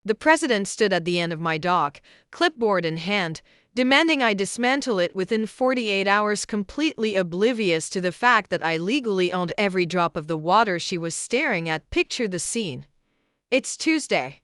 The president stood at the end of my dock, clipboard in hand, demanding I dismantle it within 48 hours, completely oblivious to the fact that I legally owned every drop of the water she was staring at. Picture the scene. It's Tuesday.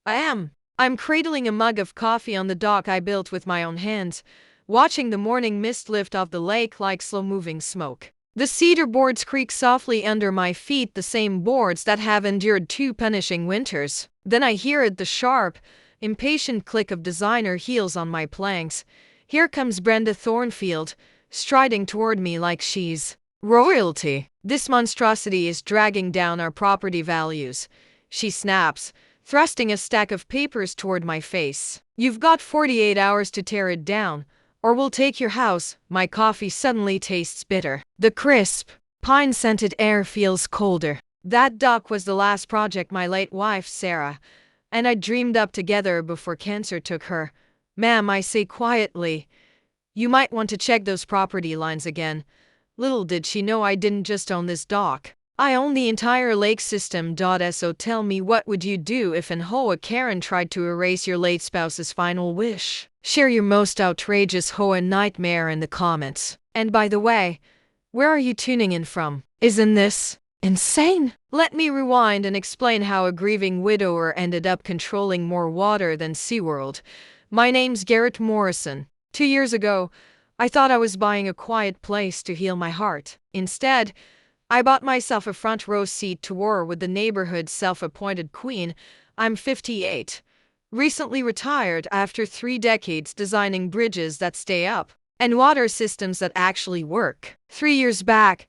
I'm cradling a mug of coffee on the dock I built with my own hands, watching the morning mist lift off the lake like slow-moving smoke. The cedar boards creak softly under my feet, the same boards that have endured 2 punishing winters. Then I hear the sharp, impatient click of designer heels on my planks. Here comes Brenda Thornfield, striding toward me like she's royalty. This monstrosity is dragging down our property values, she snaps, thrusting a stack of papers toward my face. You've got 48 hours to tear it down, or we'll take your house. My coffee suddenly tastes bitter. The crisp, pine-scented air feels colder. That dock was the last project my late wife, Sarah, and I dreamed up together before cancer took her. Ma'am, I say quietly, you might want to check those property lines again. Little did she know I didn't just own this dock. I own the entire lake system. So tell me, what would you do if an HOA Karen tried to erase your late spouse's final wish? Share your most outrageous HOA nightmare in the comments. And by the way, where are you tuning in from? Isn't this insane? Let me rewind and explain how a grieving widower ended up controlling more water than SeaWorld. My name's Garrett Morrison. 2 years ago, I thought I was buying a quiet place to heal my heart. Instead, I bought myself a front row seat to war with the neighborhood's self-appointed queen. I'm 58. Recently retired after 3 decades designing bridges that stay up and water systems that actually work. 3 years back,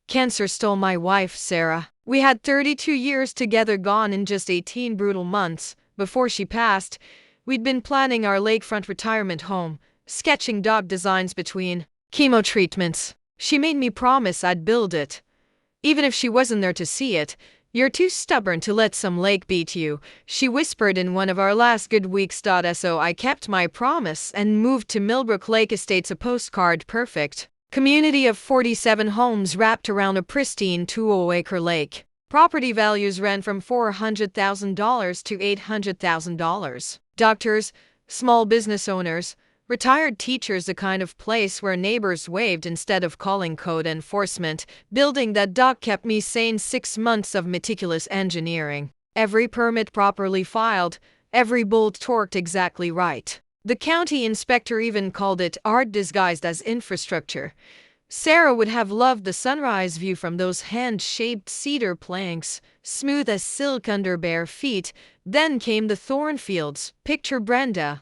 cancer stole my wife, Sarah. We had 32 years together, gone in just 18 brutal months. Before she passed, we'd been planning our lakefront retirement home, sketching dock designs between chemo treatments. She made me promise I'd build it, even if she wasn't there to see it. You're too stubborn to let some lake beat you, she whispered in one of our last good weeks. So I kept my promise and moved to Millbrook Lake Estates, a postcard perfect community of 47 homes wrapped around a pristine 2-acre lake. Property values ran from $400,000 to $800,000. Doctors, small business owners, retired teachers, the kind of place where neighbors waved instead of calling code enforcement. Building that dock kept me sane. 6 months of meticulous engineering. Every permit properly filed, every bolt torqued exactly right. The county inspector even called it art disguised as infrastructure. Sarah would have loved the sunrise view from those hand-shaped cedar planks, smooth as silk under bare feet. Then came the Thornfields. Picture Brenda.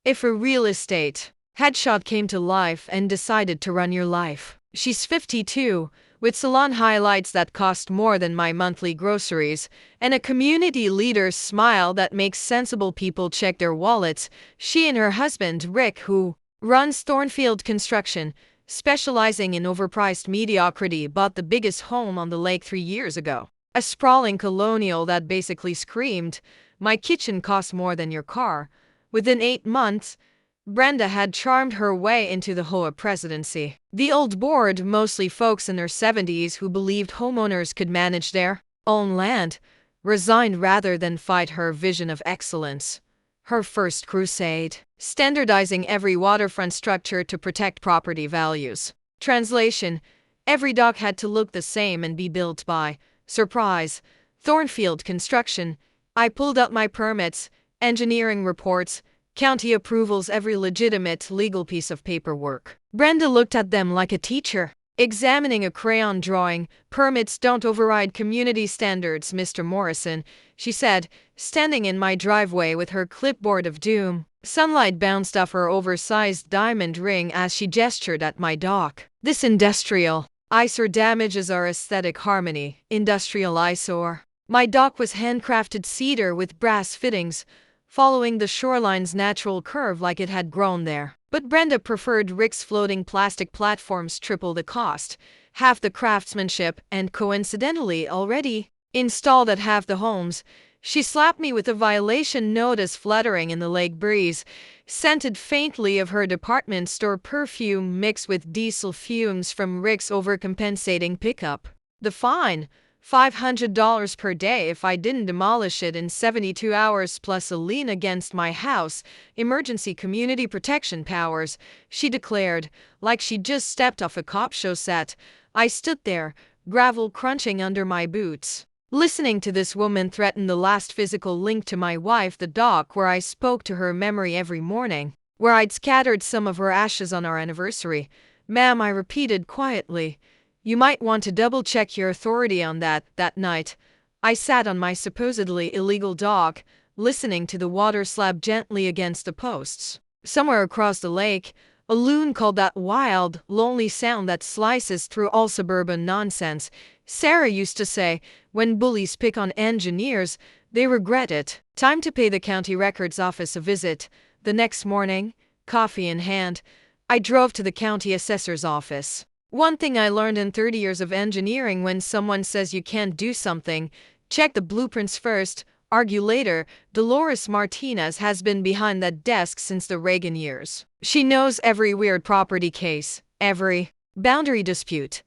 If a real estate headshot came to life and decided to run your life. She's 52, with salon highlights that cost more than my monthly groceries, and a community leader's smile that makes sensible people check their wallets. She and her husband, Rick, who runs Thornfield Construction, specializing in overpriced mediocrity, bought the biggest home on the lake 3 years ago. A sprawling colonial that basically screamed, "My kitchen costs more than your car." Within 8 months, Brenda had charmed her way into the HOA presidency. The old board, mostly folks in their 70s who believed homeowners could manage their own land, resigned rather than fight her vision of excellence. Her first crusade, standardizing every waterfront structure to protect property values. Translation: every dock had to look the same and be built by, surprise, Thornfield Construction. I pulled out my permits, engineering reports, county approvals, every legitimate legal piece of paperwork. Brenda looked at them like a teacher examining a crayon drawing. "Permits don't override community standards, Mr. Morrison," she said, standing in my driveway with her clipboard of doom. Sunlight bounced off her oversized diamond ring as she gestured at my dock. "This industrial eyesore damages our aesthetic harmony." Industrial eyesore. My dock was handcrafted cedar with brass fittings, following the shoreline's natural curve like it had grown there. But Brenda preferred Rick's floating plastic platforms, triple the cost, half the craftsmanship, and coincidentally already installed at half the homes. She slapped me with a violation notice fluttering in the lake breeze, scented faintly of her department store perfume mixed with diesel fumes from Rick's overcompensating pickup. The fine, $500 per day if I didn't demolish it in 72 hours plus a lien against my house. Emergency community protection powers, she declared, like she'd just stepped off a cop show set. I stood there, gravel crunching under my boots, listening to this woman threaten the last physical link to my wife, the dock where I spoke to her memory every morning, where I'd scattered some of her ashes on our anniversary. Ma'am, I repeated quietly. You might want to double-check your authority on that. That night, I sat on my supposedly illegal dock, listening to the water slap gently against the posts. Somewhere across the lake, a loon called that wild, lonely sound that slices through all suburban nonsense. Sarah used to say, when bullies pick on engineers, they regret it. Time to pay the county records office a visit. The next morning, coffee in hand, I drove to the county assessor's office. One thing I learned in 30 years of engineering: when someone says you can't do something, check the blueprints first, argue later. Dolores Martinez has been behind that desk since the Reagan years. She knows every weird property case, every boundary dispute,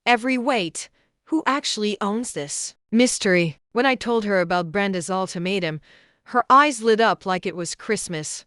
every wait. Who actually owns this mystery? When I told her about Brenda's ultimatum, her eyes lit up like it was Christmas.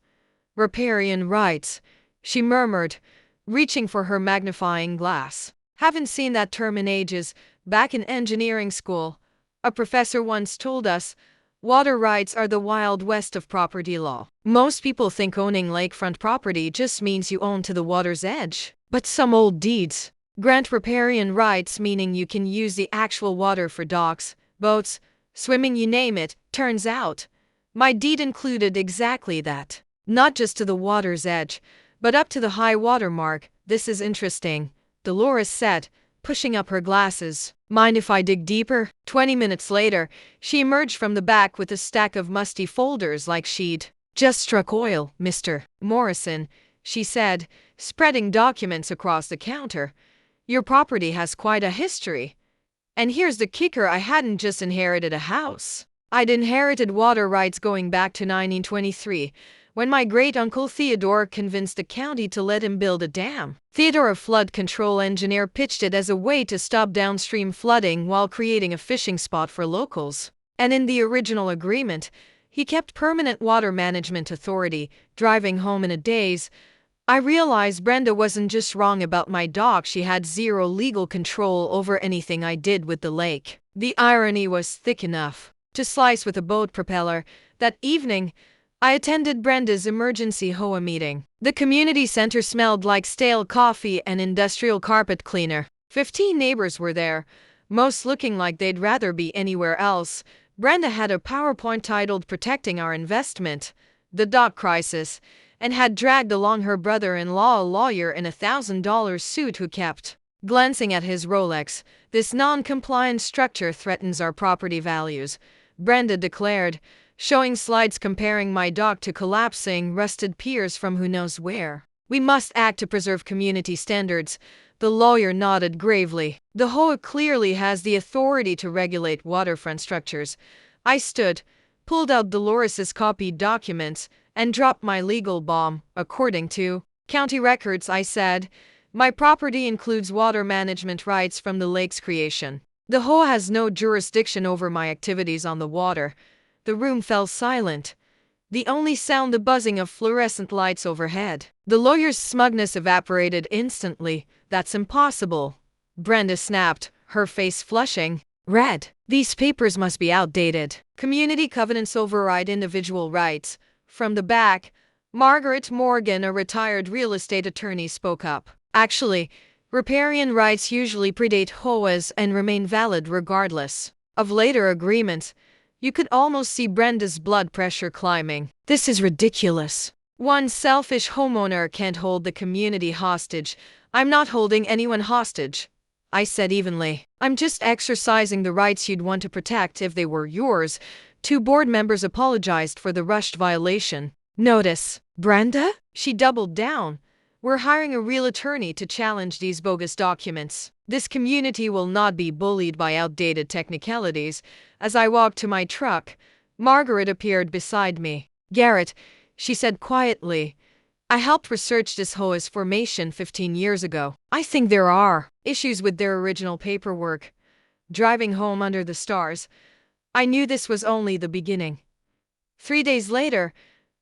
Riparian rights, she murmured, reaching for her magnifying glass. Haven't seen that term in ages. Back in engineering school, a professor once told us, water rights are the Wild West of property law. Most people think owning lakefront property just means you own to the water's edge. But some old deeds grant riparian rights, meaning you can use the actual water for docks, boats, swimming, you name it. Turns out, my deed included exactly that. Not just to the water's edge, but up to the high water mark. This is interesting, Dolores said, pushing up her glasses. Mind if I dig deeper? 20 minutes later, she emerged from the back with a stack of musty folders like she'd just struck oil. Mr. Morrison, she said, spreading documents across the counter, your property has quite a history. And here's the kicker: I hadn't just inherited a house. I'd inherited water rights going back to 1923. When my great-uncle Theodore convinced the county to let him build a dam. Theodore, a flood control engineer, pitched it as a way to stop downstream flooding while creating a fishing spot for locals. And in the original agreement, he kept permanent water management authority. Driving home in a daze, I realized Brenda wasn't just wrong about my dock, she had zero legal control over anything I did with the lake. The irony was thick enough to slice with a boat propeller. That evening, I attended Brenda's emergency HOA meeting. The community center smelled like stale coffee and industrial carpet cleaner. 15 neighbors were there, most looking like they'd rather be anywhere else. Brenda had a PowerPoint titled "Protecting Our Investment, the Dock Crisis," and had dragged along her brother-in-law, a lawyer in a $1,000 suit who kept glancing at his Rolex. This non-compliant structure threatens our property values, Brenda declared, showing slides comparing my dock to collapsing, rusted piers from who knows where. We must act to preserve community standards. The lawyer nodded gravely. The HOA clearly has the authority to regulate waterfront structures. I stood, pulled out Dolores's copied documents, and dropped my legal bomb. According to county records, I said, my property includes water management rights from the lake's creation. The HOA has no jurisdiction over my activities on the water. The room fell silent, the only sound the buzzing of fluorescent lights overhead. The lawyer's smugness evaporated instantly. That's impossible, Brenda snapped, her face flushing red. These papers must be outdated. Community covenants override individual rights. From the back, Margaret Morgan, a retired real estate attorney, spoke up. Actually, riparian rights usually predate HOAs and remain valid regardless of later agreements. You could almost see Brenda's blood pressure climbing. This is ridiculous. One selfish homeowner can't hold the community hostage. I'm not holding anyone hostage, I said evenly. I'm just exercising the rights you'd want to protect if they were yours. 2 board members apologized for the rushed violation notice. Brenda? She doubled down. We're hiring a real attorney to challenge these bogus documents. This community will not be bullied by outdated technicalities. As I walked to my truck, Margaret appeared beside me. Garrett, she said quietly, I helped research this HOA's formation 15 years ago. I think there are issues with their original paperwork. driving home under the stars. I knew this was only the beginning. 3 days later,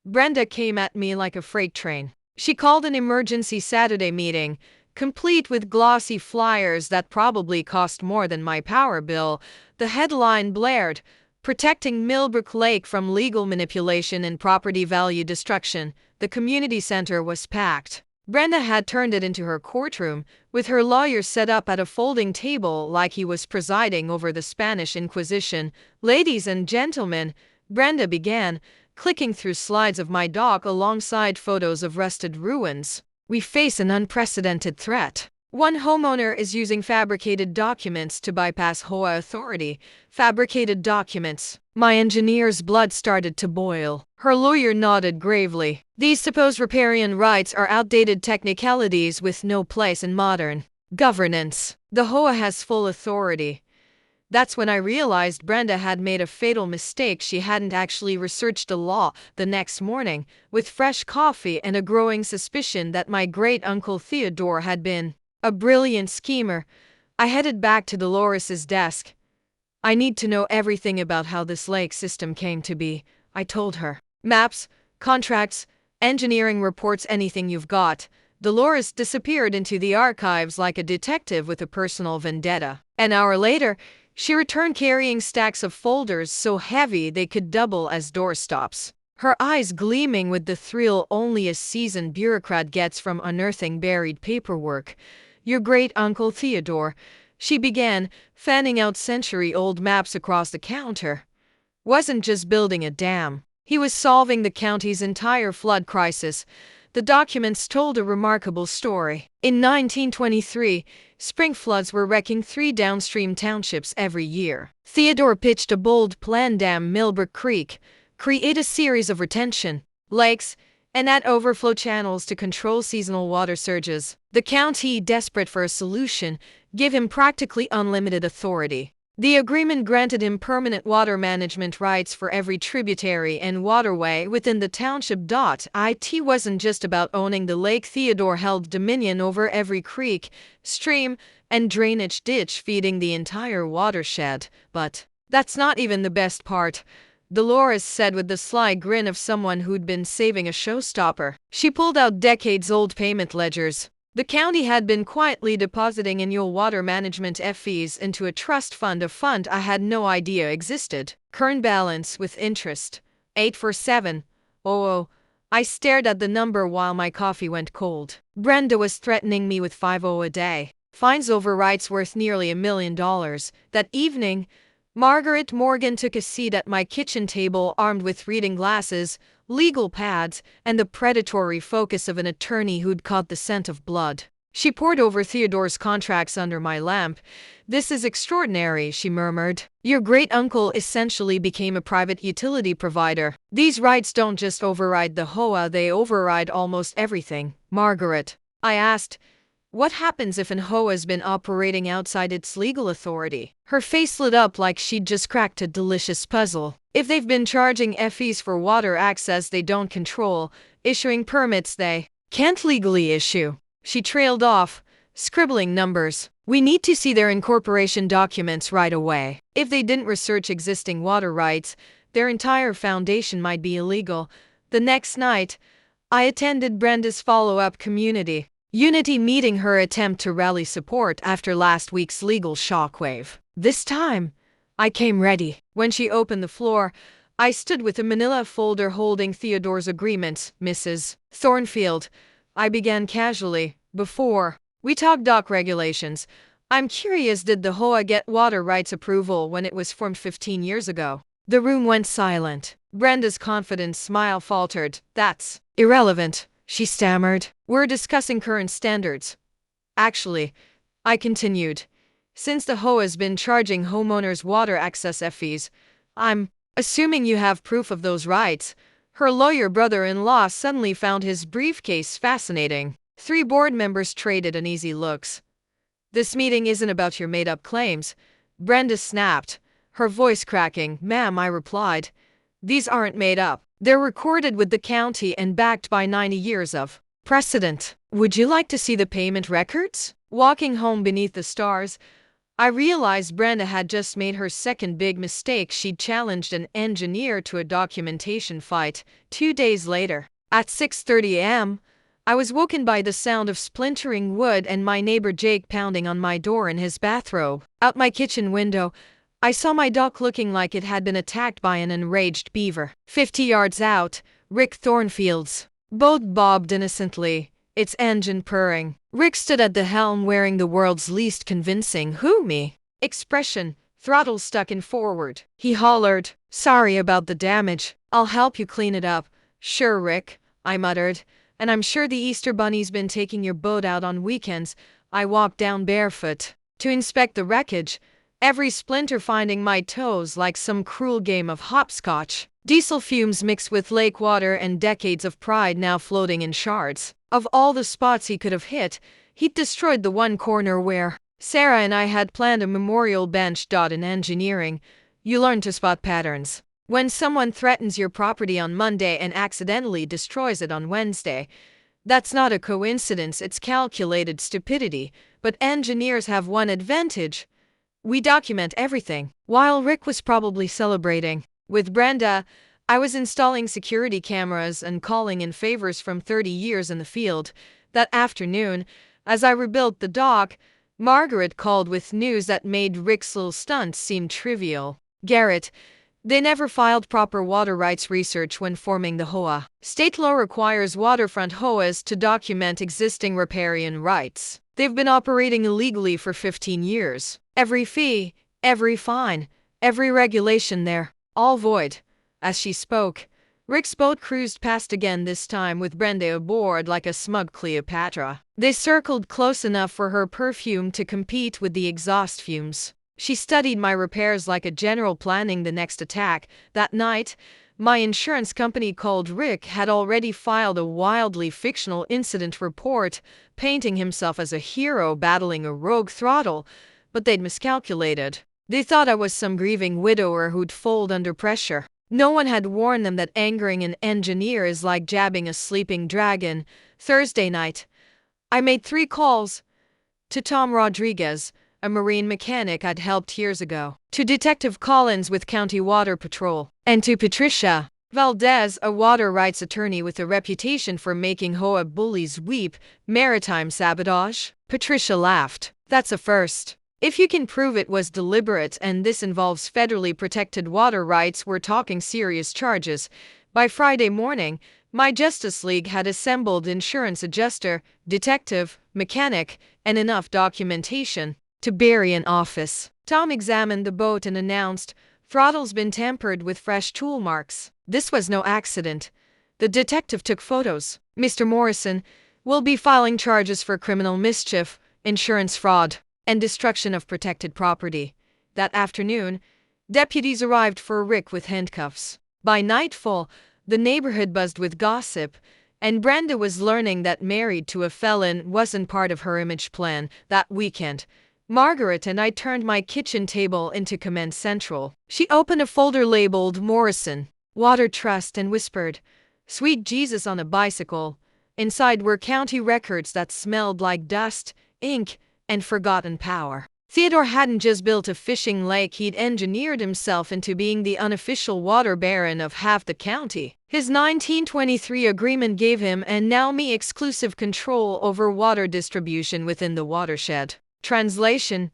Brenda came at me like a freight train. She called an emergency Saturday meeting, complete with glossy flyers that probably cost more than my power bill. The headline blared, "Protecting Millbrook Lake from Legal Manipulation and Property Value Destruction." The community center was packed. Brenda had turned it into her courtroom, with her lawyer set up at a folding table like he was presiding over the Spanish Inquisition. "Ladies and gentlemen," Brenda began, clicking through slides of my doc alongside photos of rusted ruins, "we face an unprecedented threat. One homeowner is using fabricated documents to bypass HOA authority." Fabricated documents. My engineer's blood started to boil. Her lawyer nodded gravely. "These supposed riparian rights are outdated technicalities with no place in modern governance. The HOA has full authority." That's when I realized Brenda had made a fatal mistake. She hadn't actually researched the law. The next morning, with fresh coffee and a growing suspicion that my great-uncle Theodore had been a brilliant schemer, I headed back to Dolores's desk. "I need to know everything about how this lake system came to be," I told her. "Maps, contracts, engineering reports, anything you've got." Dolores disappeared into the archives like a detective with a personal vendetta. An hour later, she returned carrying stacks of folders so heavy they could double as doorstops, her eyes gleaming with the thrill only a seasoned bureaucrat gets from unearthing buried paperwork. "Your great-uncle Theodore," she began, fanning out century-old maps across the counter, "wasn't just building a dam. He was solving the county's entire flood crisis." The documents told a remarkable story. In 1923, spring floods were wrecking 3 downstream townships every year. Theodore pitched a bold plan: dam Millbrook Creek, create a series of retention lakes, and add overflow channels to control seasonal water surges. The county, desperate for a solution, gave him practically unlimited authority. The agreement granted him permanent water management rights for every tributary and waterway within the township. It wasn't just about owning the lake. Theodore held dominion over every creek, stream, and drainage ditch feeding the entire watershed. "But that's not even the best part," Dolores said with the sly grin of someone who'd been saving a showstopper. She pulled out decades-old payment ledgers. The county had been quietly depositing annual water management fees into a trust fund, a fund I had no idea existed. Current balance with interest, 847,000. I stared at the number while my coffee went cold. Brenda was threatening me with 50 a day. Fines over rights worth nearly $1 million. That evening, Margaret Morgan took a seat at my kitchen table armed with reading glasses, legal pads, and the predatory focus of an attorney who'd caught the scent of blood. She pored over Theodore's contracts under my lamp. "This is extraordinary," she murmured. "Your great-uncle essentially became a private utility provider. These rights don't just override the HOA, they override almost everything." "Margaret," I asked, "what happens if an HOA's been operating outside its legal authority?" Her face lit up like she'd just cracked a delicious puzzle. "If they've been charging fees for water access they don't control, issuing permits they can't legally issue." She trailed off, scribbling numbers. "We need to see their incorporation documents right away. If they didn't research existing water rights, their entire foundation might be illegal." The next night, I attended Brenda's follow-up community unity meeting, her attempt to rally support after last week's legal shockwave. This time, I came ready. When she opened the floor, I stood with a manila folder holding Theodore's agreements. "Mrs. Thornfield," I began casually, "before we talk dock regulations, I'm curious, did the HOA get water rights approval when it was formed 15 years ago?" The room went silent. Brenda's confident smile faltered. "That's irrelevant," she stammered. "We're discussing current standards." "Actually," I continued, "since the HOA's been charging homeowners water access fees, I'm assuming you have proof of those rights." Her lawyer brother-in-law suddenly found his briefcase fascinating. 3 board members traded uneasy looks. "This meeting isn't about your made-up claims," Brenda snapped, her voice cracking. "Ma'am," I replied, "these aren't made up. They're recorded with the county and backed by 90 years of precedent. Would you like to see the payment records?" Walking home beneath the stars, I realized Brenda had just made her second big mistake. She'd challenged an engineer to a documentation fight. 2 days later, at 6:30 a.m., I was woken by the sound of splintering wood and my neighbor Jake pounding on my door in his bathrobe. Out my kitchen window, I saw my dock looking like it had been attacked by an enraged beaver. 50 yards out, Rick Thornfield's boat bobbed innocently, its engine purring. Rick stood at the helm wearing the world's least convincing "who me" expression, throttle stuck in forward. He hollered, "Sorry about the damage. I'll help you clean it up." "Sure, Rick," I muttered. "And I'm sure the Easter Bunny's been taking your boat out on weekends." I walked down barefoot to inspect the wreckage, every splinter finding my toes like some cruel game of hopscotch. Diesel fumes mixed with lake water and decades of pride now floating in shards. Of all the spots he could have hit, he'd destroyed the one corner where Sarah and I had planned a memorial bench. In engineering, you learn to spot patterns. When someone threatens your property on Monday and accidentally destroys it on Wednesday, that's not a coincidence, it's calculated stupidity. But engineers have one advantage: we document everything. While Rick was probably celebrating with Brenda, I was installing security cameras and calling in favors from 30 years in the field. That afternoon, as I rebuilt the dock, Margaret called with news that made Rick's little stunts seem trivial. "Garrett, they never filed proper water rights research when forming the HOA. State law requires waterfront HOAs to document existing riparian rights. They've been operating illegally for 15 years. Every fee, every fine, every regulation there, all void." As she spoke, Rick's boat cruised past again, this time with Brenda aboard like a smug Cleopatra. They circled close enough for her perfume to compete with the exhaust fumes. She studied my repairs like a general planning the next attack. That night, my insurance company called. Rick had already filed a wildly fictional incident report, painting himself as a hero battling a rogue throttle, but they'd miscalculated. They thought I was some grieving widower who'd fold under pressure. No one had warned them that angering an engineer is like jabbing a sleeping dragon. Thursday night, I made 3 calls to Tom Rodriguez, a marine mechanic I'd helped years ago, to Detective Collins with County Water Patrol, and to Patricia Valdez, a water rights attorney with a reputation for making HOA bullies weep. Maritime sabotage? Patricia laughed. That's a first. If you can prove it was deliberate and this involves federally protected water rights, we're talking serious charges. By Friday morning, my Justice League had assembled insurance adjuster, detective, mechanic, and enough documentation to bury an office. Tom examined the boat and announced, "Throttle's been tampered with, fresh tool marks." This was no accident. The detective took photos. "Mr. Morrison, we'll be filing charges for criminal mischief, insurance fraud, and destruction of protected property." That afternoon, deputies arrived for Rick with handcuffs. By nightfall, the neighborhood buzzed with gossip, and Brenda was learning that married to a felon wasn't part of her image plan. That weekend, Margaret and I turned my kitchen table into command central. She opened a folder labeled Morrison Water Trust and whispered, "Sweet Jesus on a bicycle." Inside were county records that smelled like dust, ink, and forgotten power. Theodore hadn't just built a fishing lake, he'd engineered himself into being the unofficial water baron of half the county. His 1923 agreement gave him and now me exclusive control over water distribution within the watershed. Translation: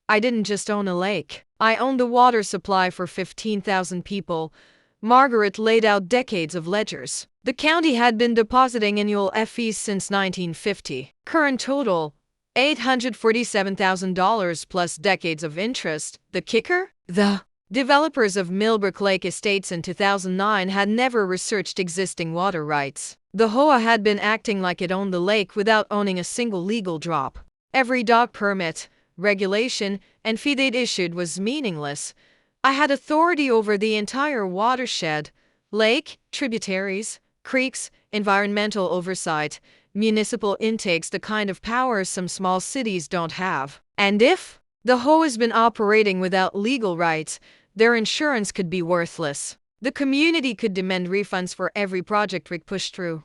I didn't just own a lake. I owned the water supply for 15,000 people. Margaret laid out decades of ledgers. The county had been depositing annual fees since 1950. Current total, $847,000 plus decades of interest. The kicker? The developers of Millbrook Lake Estates in 2009 had never researched existing water rights. The HOA had been acting like it owned the lake without owning a single legal drop. Every dock permit, regulation, and fee they'd issued was meaningless. I had authority over the entire watershed: lake, tributaries, creeks, environmental oversight, municipal intakes, the kind of power some small cities don't have. And if the HOA has been operating without legal rights, their insurance could be worthless. The community could demand refunds for every project Rick pushed through.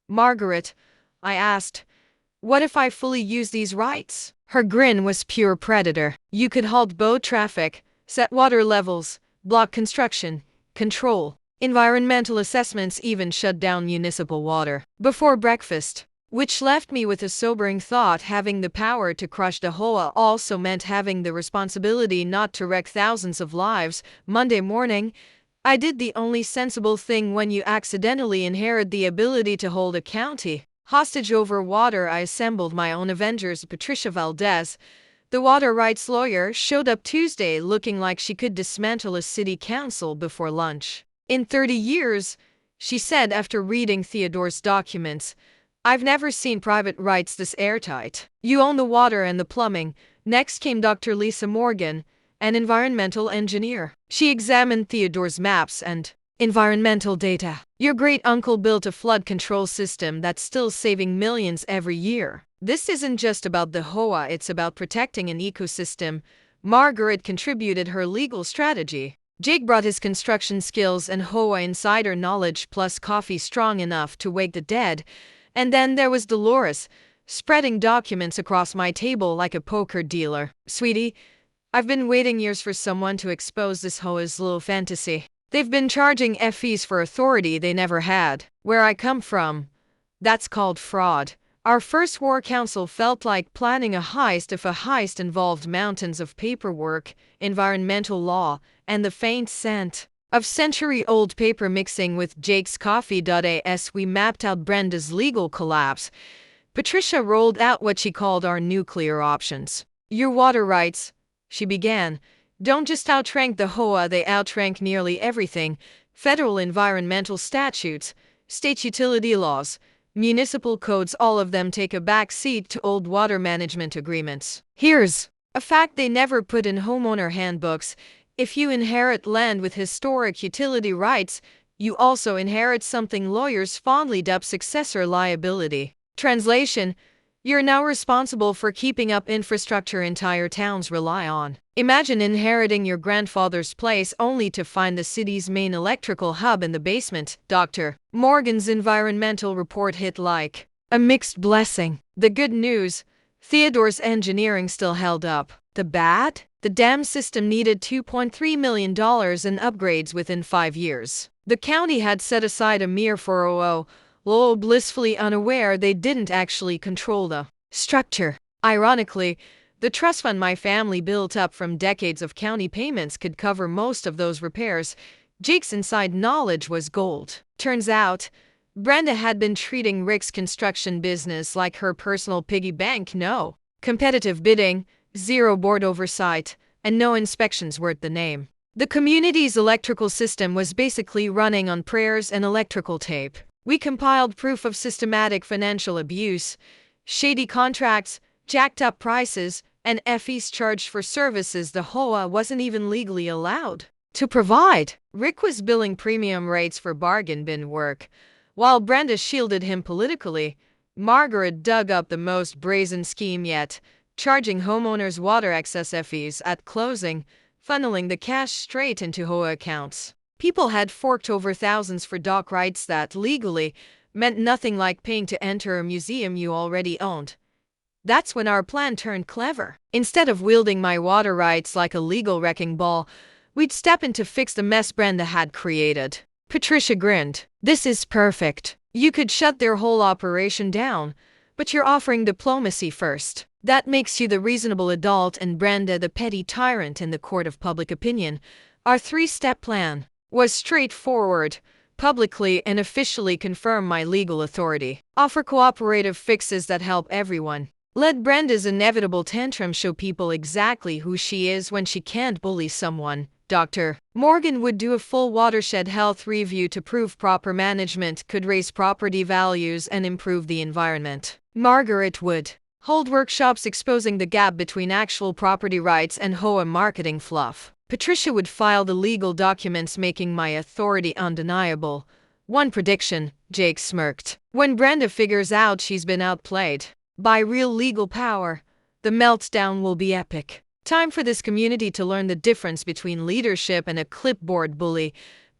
"Margaret," I asked, What if I fully use these rights? Her grin was pure predator. You could halt boat traffic, set water levels, block construction, control environmental assessments, even shut down municipal water before breakfast. Which left me with a sobering thought: having the power to crush the HOA also meant having the responsibility not to wreck thousands of lives. Monday morning, I did the only sensible thing when you accidentally inherit the ability to hold a county hostage over water. I assembled my own Avengers. Patricia Valdez, the water rights lawyer, showed up Tuesday looking like she could dismantle a city council before lunch. In 30 years, she said after reading Theodore's documents, I've never seen private rights this airtight. You own the water and the plumbing. Next came Dr. Lisa Morgan, an environmental engineer. She examined Theodore's maps and environmental data. Your great-uncle built a flood control system that's still saving millions every year. This isn't just about the HOA, it's about protecting an ecosystem. Margaret contributed her legal strategy. Jake brought his construction skills and HOA insider knowledge plus coffee strong enough to wake the dead. And then there was Dolores, spreading documents across my table like a poker dealer. Sweetie, I've been waiting years for someone to expose this HOA's little fantasy. They've been charging fees for authority they never had. Where I come from, that's called fraud. Our first war council felt like planning a heist if a heist involved mountains of paperwork, environmental law, and the faint scent of century-old paper mixing with Jake's coffee. As we mapped out Brenda's legal collapse, Patricia rolled out what she called our nuclear options. Your water rights, she began, don't just outrank the HOA, they outrank nearly everything: federal environmental statutes, state utility laws, municipal codes. All of them take a back seat to old water management agreements. Here's a fact they never put in homeowner handbooks: if you inherit land with historic utility rights, you also inherit something lawyers fondly dub successor liability. Translation: you're now responsible for keeping up infrastructure entire towns rely on. Imagine inheriting your grandfather's place only to find the city's main electrical hub in the basement. Dr. Morgan's environmental report hit like a mixed blessing. The good news: Theodore's engineering still held up. The bad? The dam system needed $2.3 million in upgrades within 5 years. The county had set aside a mere $400,000, Lowell blissfully unaware they didn't actually control the structure. Ironically, the trust fund my family built up from decades of county payments could cover most of those repairs. Jake's inside knowledge was gold. Turns out, Brenda had been treating Rick's construction business like her personal piggy bank. No competitive bidding, zero board oversight, and no inspections worth the name. The community's electrical system was basically running on prayers and electrical tape. We compiled proof of systematic financial abuse, shady contracts, jacked up prices, and fees charged for services the HOA wasn't even legally allowed to provide. Rick was billing premium rates for bargain bin work, while Brenda shielded him politically. Margaret dug up the most brazen scheme yet, charging homeowners water excess fees at closing, funneling the cash straight into HOA accounts. People had forked over thousands for dock rights that legally meant nothing, like paying to enter a museum you already owned. That's when our plan turned clever. Instead of wielding my water rights like a legal wrecking ball, we'd step in to fix the mess Brenda had created. Patricia grinned. This is perfect. You could shut their whole operation down, but you're offering diplomacy first. That makes you the reasonable adult and Brenda the petty tyrant in the court of public opinion. Our 3-step plan was straightforward: publicly and officially confirm my legal authority, offer cooperative fixes that help everyone, let Brenda's inevitable tantrum show people exactly who she is when she can't bully someone. Dr. Morgan would do a full watershed health review to prove proper management could raise property values and improve the environment. Margaret would hold workshops exposing the gap between actual property rights and HOA marketing fluff. Patricia would file the legal documents making my authority undeniable. One prediction: Jake smirked. When Brenda figures out she's been outplayed by real legal power, the meltdown will be epic. Time for this community to learn the difference between leadership and a clipboard bully.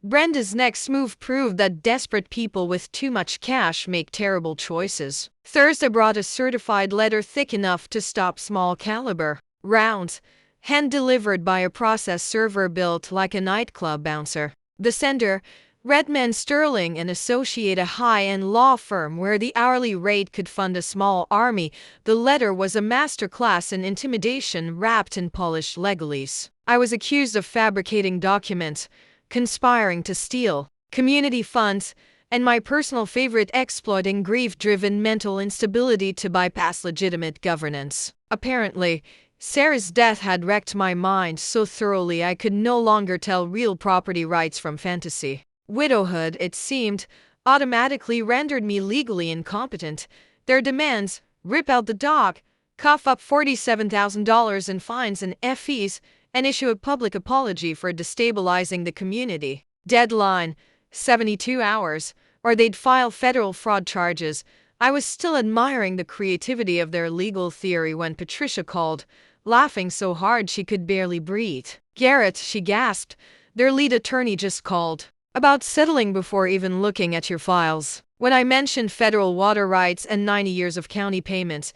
Brenda's next move proved that desperate people with too much cash make terrible choices. Thursday brought a certified letter thick enough to stop small caliber rounds, hand-delivered by a process server built like a nightclub bouncer. The sender, Redman Sterling and Associate, a high-end law firm where the hourly rate could fund a small army. The letter was a masterclass in intimidation wrapped in polished legalese. I was accused of fabricating documents, conspiring to steal community funds, and my personal favorite, exploiting grief-driven mental instability to bypass legitimate governance. Apparently, Sarah's death had wrecked my mind so thoroughly I could no longer tell real property rights from fantasy. Widowhood, it seemed, automatically rendered me legally incompetent. Their demands: rip out the dog, cough up $47,000 in fines and fees, and issue a public apology for destabilizing the community. Deadline: 72 hours, or they'd file federal fraud charges. I was still admiring the creativity of their legal theory when Patricia called, laughing so hard she could barely breathe. "Garrett," she gasped, "their lead attorney just called about settling before even looking at your files." When I mentioned federal water rights and 90 years of county payments,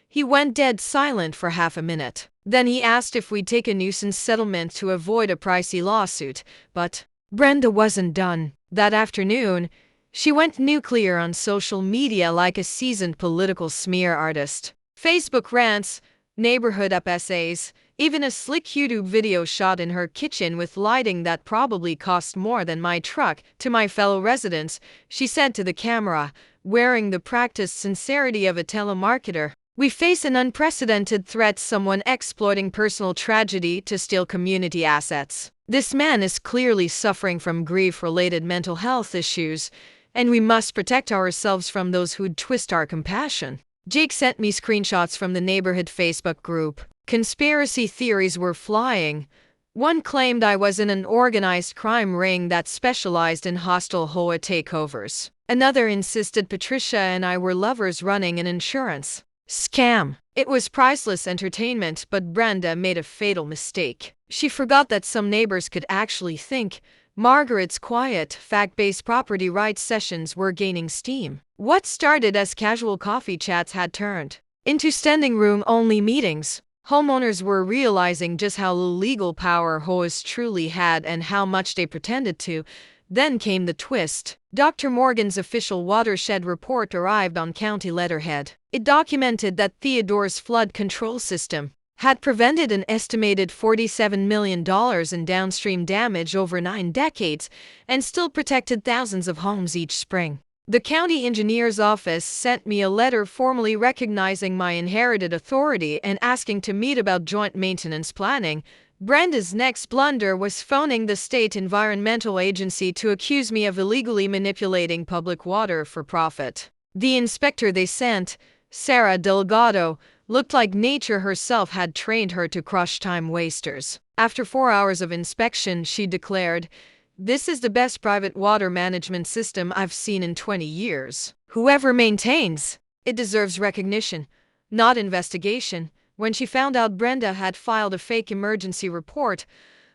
he went dead silent for half a minute. Then he asked if we'd take a nuisance settlement to avoid a pricey lawsuit. But Brenda wasn't done. That afternoon, she went nuclear on social media like a seasoned political smear artist. Facebook rants, neighborhood up essays, even a slick YouTube video shot in her kitchen with lighting that probably cost more than my truck. "To my fellow residents," she said to the camera, wearing the practiced sincerity of a telemarketer, "we face an unprecedented threat: someone exploiting personal tragedy to steal community assets. This man is clearly suffering from grief-related mental health issues, and we must protect ourselves from those who'd twist our compassion." Jake sent me screenshots from the neighborhood Facebook group. Conspiracy theories were flying. One claimed I was in an organized crime ring that specialized in hostile HOA takeovers. Another insisted Patricia and I were lovers running an insurance scam. It was priceless entertainment, but Brenda made a fatal mistake. She forgot that some neighbors could actually think. Margaret's quiet, fact-based property rights sessions were gaining steam. What started as casual coffee chats had turned into standing room-only meetings. Homeowners were realizing just how little legal power HOAs truly had and how much they pretended to. Then came the twist. Dr. Morgan's official watershed report arrived on county letterhead. It documented that Theodore's flood control system had prevented an estimated $47 million in downstream damage over 9 decades and still protected thousands of homes each spring. The county engineer's office sent me a letter formally recognizing my inherited authority and asking to meet about joint maintenance planning. Brenda's next blunder was phoning the state environmental agency to accuse me of illegally manipulating public water for profit. The inspector they sent, Sarah Delgado, looked like nature herself had trained her to crush time wasters. After 4 hours of inspection, she declared, "This is the best private water management system I've seen in 20 years. Whoever maintains it deserves recognition, not investigation." When she found out Brenda had filed a fake emergency report,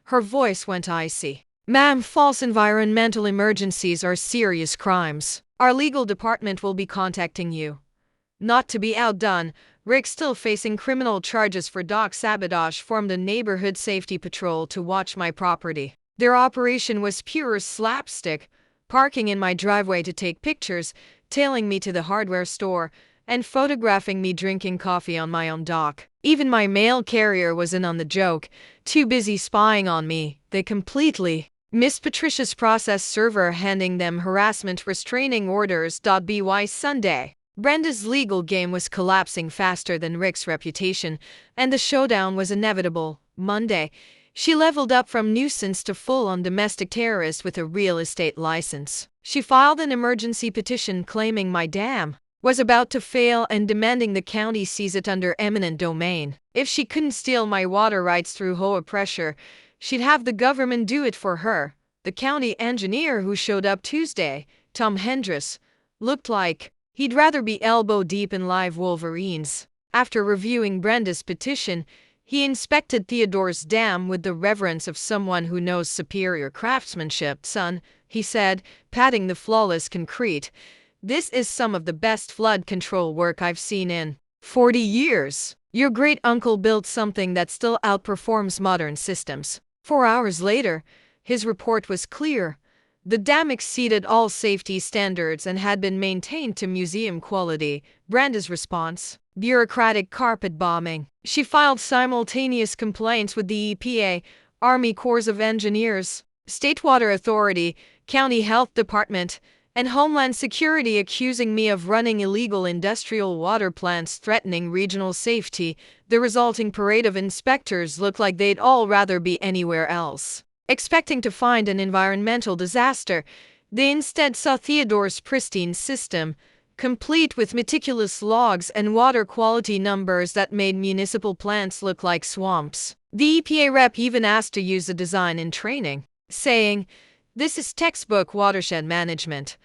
her voice went icy. "Ma'am, false environmental emergencies are serious crimes. Our legal department will be contacting you." Not to be outdone, Rick, still facing criminal charges for dock sabotage, formed a neighborhood safety patrol to watch my property. Their operation was pure slapstick, parking in my driveway to take pictures, tailing me to the hardware store, and photographing me drinking coffee on my own dock. Even my mail carrier was in on the joke, too busy spying on me. They completely missed Patricia's process server handing them harassment restraining orders. By Sunday, Brenda's legal game was collapsing faster than Rick's reputation, and the showdown was inevitable. Monday, she leveled up from nuisance to full-on domestic terrorist with a real estate license. She filed an emergency petition claiming my dam was about to fail and demanding the county seize it under eminent domain. If she couldn't steal my water rights through HOA pressure, she'd have the government do it for her. The county engineer who showed up Tuesday, Tom Hendress, looked like he'd rather be elbow deep in live wolverines. After reviewing Brenda's petition, He inspected Theodore's dam with the reverence of someone who knows superior craftsmanship. "Son," he said, patting the flawless concrete, "this is some of the best flood control work I've seen in 40 years. Your great-uncle built something that still outperforms modern systems." 4 hours later, his report was clear. The dam exceeded all safety standards and had been maintained to museum quality. Brenda's response: bureaucratic carpet bombing. She filed simultaneous complaints with the EPA, Army Corps of Engineers, State Water Authority, County Health Department, and Homeland Security, accusing me of running illegal industrial water plants threatening regional safety. The resulting parade of inspectors looked like they'd all rather be anywhere else. Expecting to find an environmental disaster, they instead saw Theodore's pristine system, complete with meticulous logs and water quality numbers that made municipal plants look like swamps. The EPA rep even asked to use the design in training, saying, "This is textbook watershed management."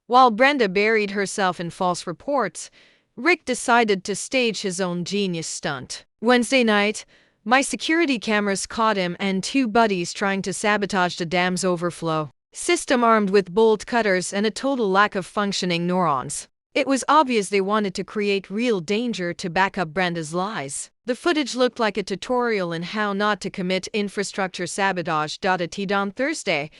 While Brenda buried herself in false reports, Rick decided to stage his own genius stunt. Wednesday night, my security cameras caught him and two buddies trying to sabotage the dam's overflow system, armed with bolt cutters and a total lack of functioning neurons. It was obvious they wanted to create real danger to back up Brenda's lies. The footage looked like a tutorial in how not to commit infrastructure sabotage. On Thursday,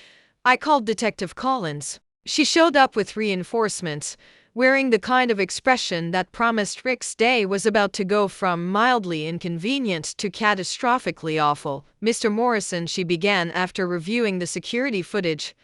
I called Detective Collins. She showed up with reinforcements, wearing the kind of expression that promised Rick's day was about to go from mildly inconvenient to catastrophically awful. "Mr. Morrison," she began after reviewing the security footage,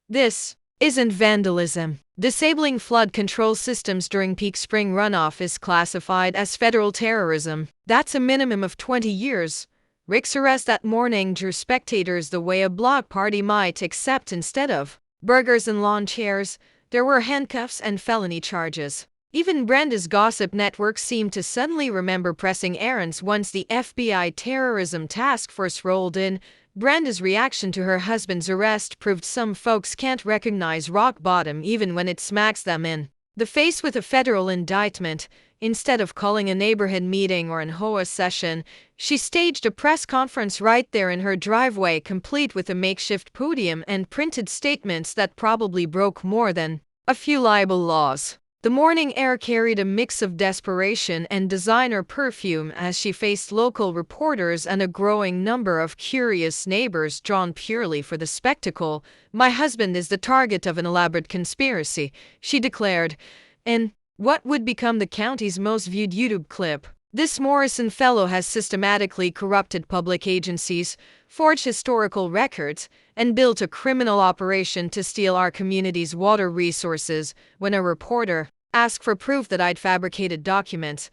"this isn't vandalism. Disabling flood control systems during peak spring runoff is classified as federal terrorism. That's a minimum of 20 years. Rick's arrest that morning drew spectators the way a block party might, except instead of burgers and lawn chairs, there were handcuffs and felony charges." Even Brenda's gossip network seemed to suddenly remember pressing errands once the FBI terrorism task force rolled in. Brenda's reaction to her husband's arrest proved some folks can't recognize rock bottom even when it smacks them in the face with a federal indictment. Instead of calling a neighborhood meeting or an HOA session, she staged a press conference right there in her driveway, complete with a makeshift podium and printed statements that probably broke more than a few libel laws. The morning air carried a mix of desperation and designer perfume as she faced local reporters and a growing number of curious neighbors drawn purely for the spectacle. "My husband is the target of an elaborate conspiracy," she declared, in what would become the county's most viewed YouTube clip. "This Morrison fellow has systematically corrupted public agencies, forged historical records, and built a criminal operation to steal our community's water resources." When a reporter asked for proof that I'd fabricated documents,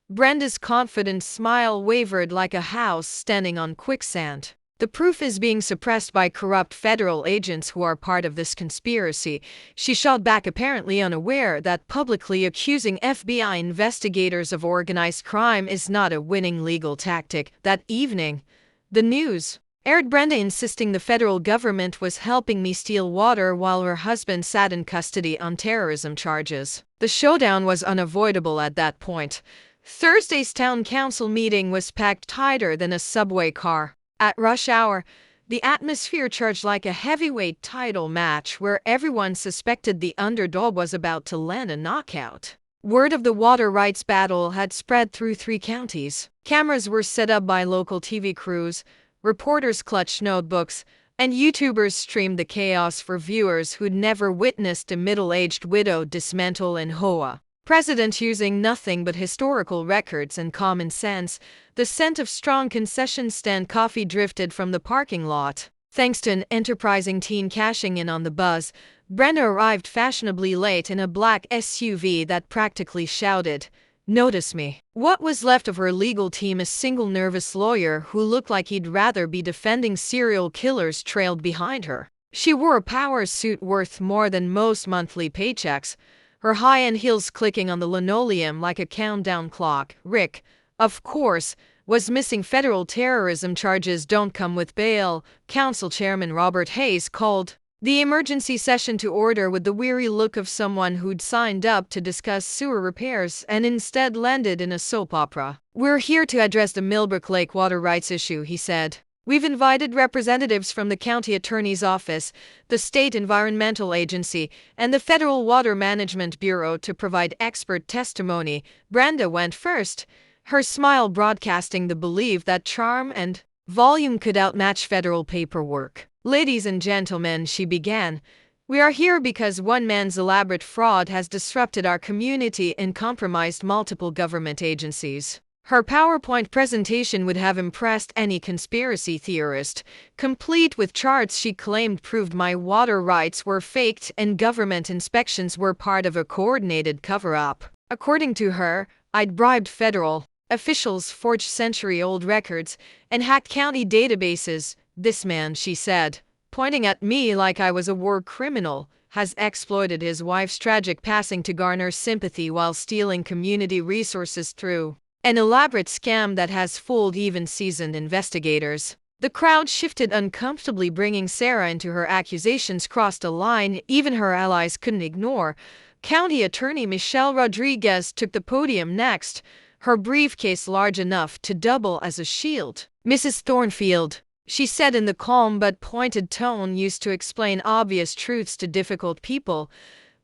Brenda's confident smile wavered like a house standing on quicksand. "The proof is being suppressed by corrupt federal agents who are part of this conspiracy," she shot back, apparently unaware that publicly accusing FBI investigators of organized crime is not a winning legal tactic. That evening, the news aired Brenda insisting the federal government was helping me steal water while her husband sat in custody on terrorism charges. The showdown was unavoidable at that point. Thursday's town council meeting was packed tighter than a subway car. At rush hour, the atmosphere charged like a heavyweight title match where everyone suspected the underdog was about to land a knockout. Word of the water rights battle had spread through 3 counties. Cameras were set up by local TV crews, reporters clutched notebooks, and YouTubers streamed the chaos for viewers who'd never witnessed a middle-aged widow dismantle an HOA president using nothing but historical records and common sense. The scent of strong concession stand coffee drifted from the parking lot. Thanks to an enterprising teen cashing in on the buzz, Brenda arrived fashionably late in a black SUV that practically shouted, "Notice me." What was left of her legal team, a single nervous lawyer who looked like he'd rather be defending serial killers, trailed behind her. She wore a power suit worth more than most monthly paychecks, her high-end heels clicking on the linoleum like a countdown clock. Rick, of course, was missing. Federal terrorism charges don't come with bail, Council Chairman Robert Hayes called the emergency session to order with the weary look of someone who'd signed up to discuss sewer repairs and instead landed in a soap opera. "We're here to address the Millbrook Lake water rights issue," he said. "We've invited representatives from the county attorney's office, the state environmental agency, and the Federal Water Management Bureau to provide expert testimony." Brenda went first, her smile broadcasting the belief that charm and volume could outmatch federal paperwork. "Ladies and gentlemen," she began, "we are here because one man's elaborate fraud has disrupted our community and compromised multiple government agencies." Her PowerPoint presentation would have impressed any conspiracy theorist, complete with charts she claimed proved my water rights were faked and government inspections were part of a coordinated cover-up. According to her, I'd bribed federal officials, forged century-old records, and hacked county databases. "This man," she said, pointing at me like I was a war criminal, "has exploited his wife's tragic passing to garner sympathy while stealing community resources through an elaborate scam that has fooled even seasoned investigators." The crowd shifted uncomfortably, bringing Sarah into her accusations crossed a line even her allies couldn't ignore. County Attorney Michelle Rodriguez took the podium next, her briefcase large enough to double as a shield. "Mrs. Thornfield," she said in the calm but pointed tone used to explain obvious truths to difficult people,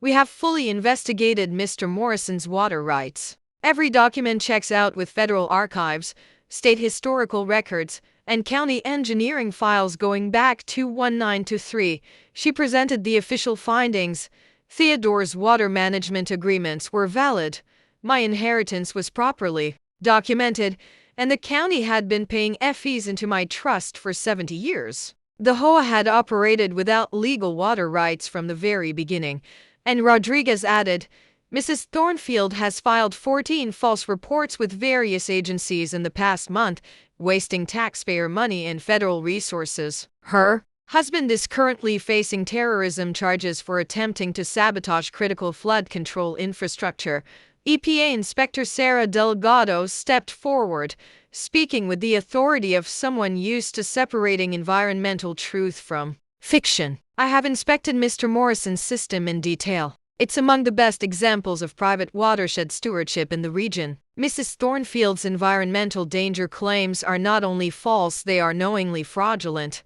"we have fully investigated Mr. Morrison's water rights. Every document checks out with federal archives, state historical records, and county engineering files going back to 1923. She presented the official findings. Theodore's water management agreements were valid. My inheritance was properly documented, and the county had been paying fees into my trust for 70 years. The HOA had operated without legal water rights from the very beginning." And Rodriguez added, "Mrs. Thornfield has filed 14 false reports with various agencies in the past month, wasting taxpayer money and federal resources. Her husband is currently facing terrorism charges for attempting to sabotage critical flood control infrastructure." EPA Inspector Sarah Delgado stepped forward, speaking with the authority of someone used to separating environmental truth from fiction. "I have inspected Mr. Morrison's system in detail. It's among the best examples of private watershed stewardship in the region. Mrs. Thornfield's environmental danger claims are not only false, they are knowingly fraudulent."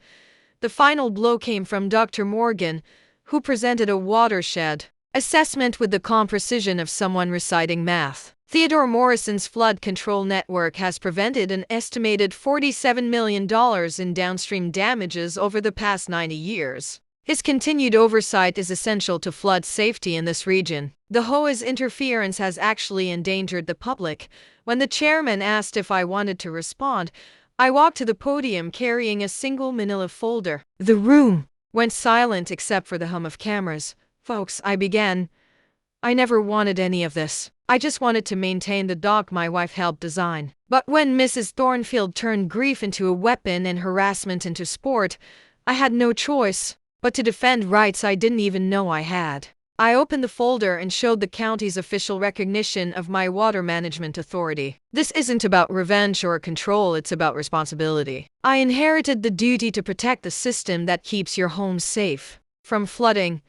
The final blow came from Dr. Morgan, who presented a watershed assessment with the calm precision of someone reciting math. "Theodore Morrison's flood control network has prevented an estimated $47 million in downstream damages over the past 90 years. His continued oversight is essential to flood safety in this region. The HOA's interference has actually endangered the public." When the chairman asked if I wanted to respond, I walked to the podium carrying a single manila folder. The room went silent except for the hum of cameras. "Folks," I began, "I never wanted any of this. I just wanted to maintain the dock my wife helped design." But when Mrs. Thornfield turned grief into a weapon and harassment into sport, I had no choice but to defend rights I didn't even know I had. I opened the folder and showed the county's official recognition of my water management authority. "This isn't about revenge or control, it's about responsibility. I inherited the duty to protect the system that keeps your home safe from flooding,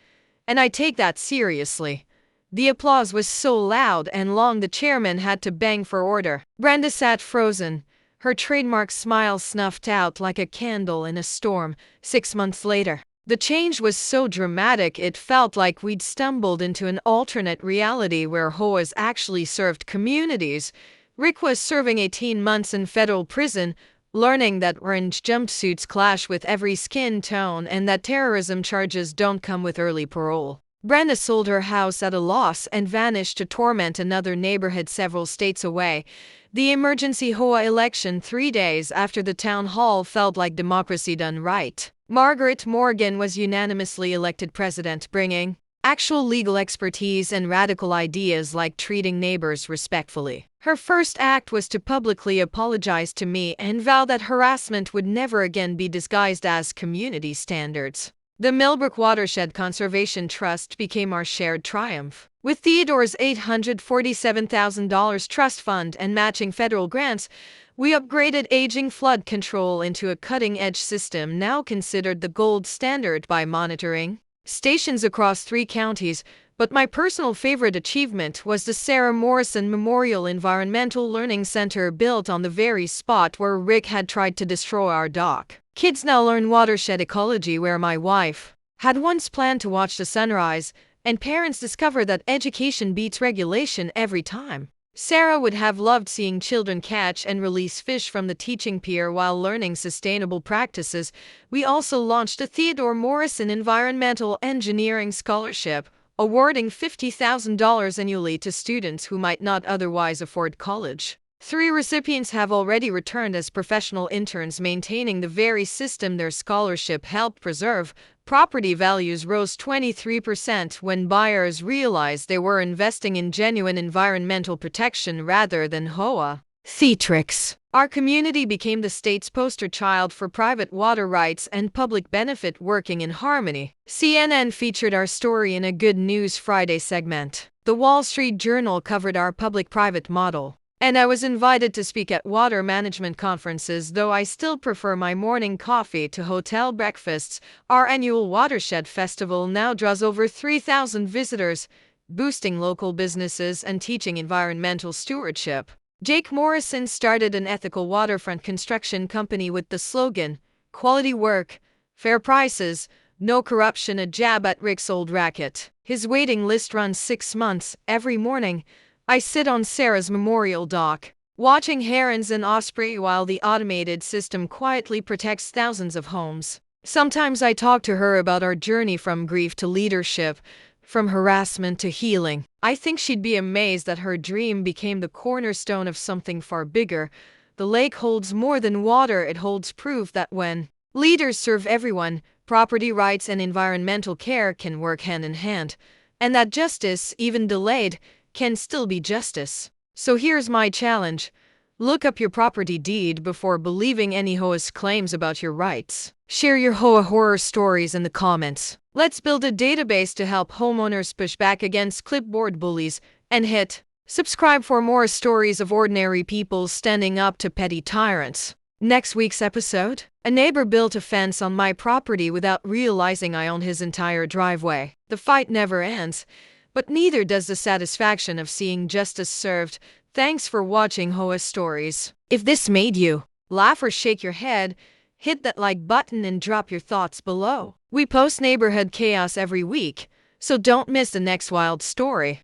and I take that seriously." The applause was so loud and long the chairman had to bang for order. Brenda sat frozen, her trademark smile snuffed out like a candle in a storm. 6 months later, the change was so dramatic it felt like we'd stumbled into an alternate reality where HOAs actually served communities. Rick was serving 18 months in federal prison, learning that orange jumpsuits clash with every skin tone and that terrorism charges don't come with early parole. Brenda sold her house at a loss and vanished to torment another neighborhood several states away. The emergency HOA election 3 days after the town hall felt like democracy done right. Margaret Morgan was unanimously elected president, bringing actual legal expertise and radical ideas like treating neighbors respectfully. Her first act was to publicly apologize to me and vow that harassment would never again be disguised as community standards. The Millbrook Watershed Conservation Trust became our shared triumph. With Theodore's $847,000 trust fund and matching federal grants, we upgraded aging flood control into a cutting-edge system now considered the gold standard by monitoring stations across 3 counties. But my personal favorite achievement was the Sarah Morrison Memorial Environmental Learning Center built on the very spot where Rick had tried to destroy our dock. Kids now learn watershed ecology where my wife had once planned to watch the sunrise, and parents discover that education beats regulation every time. Sarah would have loved seeing children catch and release fish from the teaching pier while learning sustainable practices. We also launched a Theodore Morrison Environmental Engineering Scholarship, awarding $50,000 annually to students who might not otherwise afford college. 3 recipients have already returned as professional interns, maintaining the very system their scholarship helped preserve. Property values rose 23% when buyers realized they were investing in genuine environmental protection rather than HOA theatrics. Our community became the state's poster child for private water rights and public benefit working in harmony. CNN featured our story in a Good News Friday segment. The Wall Street Journal covered our public-private model. And I was invited to speak at water management conferences, though I still prefer my morning coffee to hotel breakfasts. Our annual Watershed Festival now draws over 3,000 visitors, boosting local businesses and teaching environmental stewardship. Jake Morrison started an ethical waterfront construction company with the slogan, "Quality work, fair prices, no corruption," a jab at Rick's old racket. His waiting list runs 6 months. Every morning, I sit on Sarah's memorial dock, watching herons and osprey while the automated system quietly protects thousands of homes. Sometimes I talk to her about our journey from grief to leadership, from harassment to healing. I think she'd be amazed that her dream became the cornerstone of something far bigger. The lake holds more than water, it holds proof that when leaders serve everyone, property rights and environmental care can work hand in hand, and that justice, even delayed, can still be justice. So here's my challenge. Look up your property deed before believing any HOA's claims about your rights. Share your HOA horror stories in the comments. Let's build a database to help homeowners push back against clipboard bullies, and hit subscribe for more stories of ordinary people standing up to petty tyrants. Next week's episode: a neighbor built a fence on my property without realizing I owned his entire driveway. The fight never ends, but neither does the satisfaction of seeing justice served. Thanks for watching HOA Stories. If this made you laugh or shake your head, hit that like button and drop your thoughts below. We post neighborhood chaos every week, so don't miss the next wild story.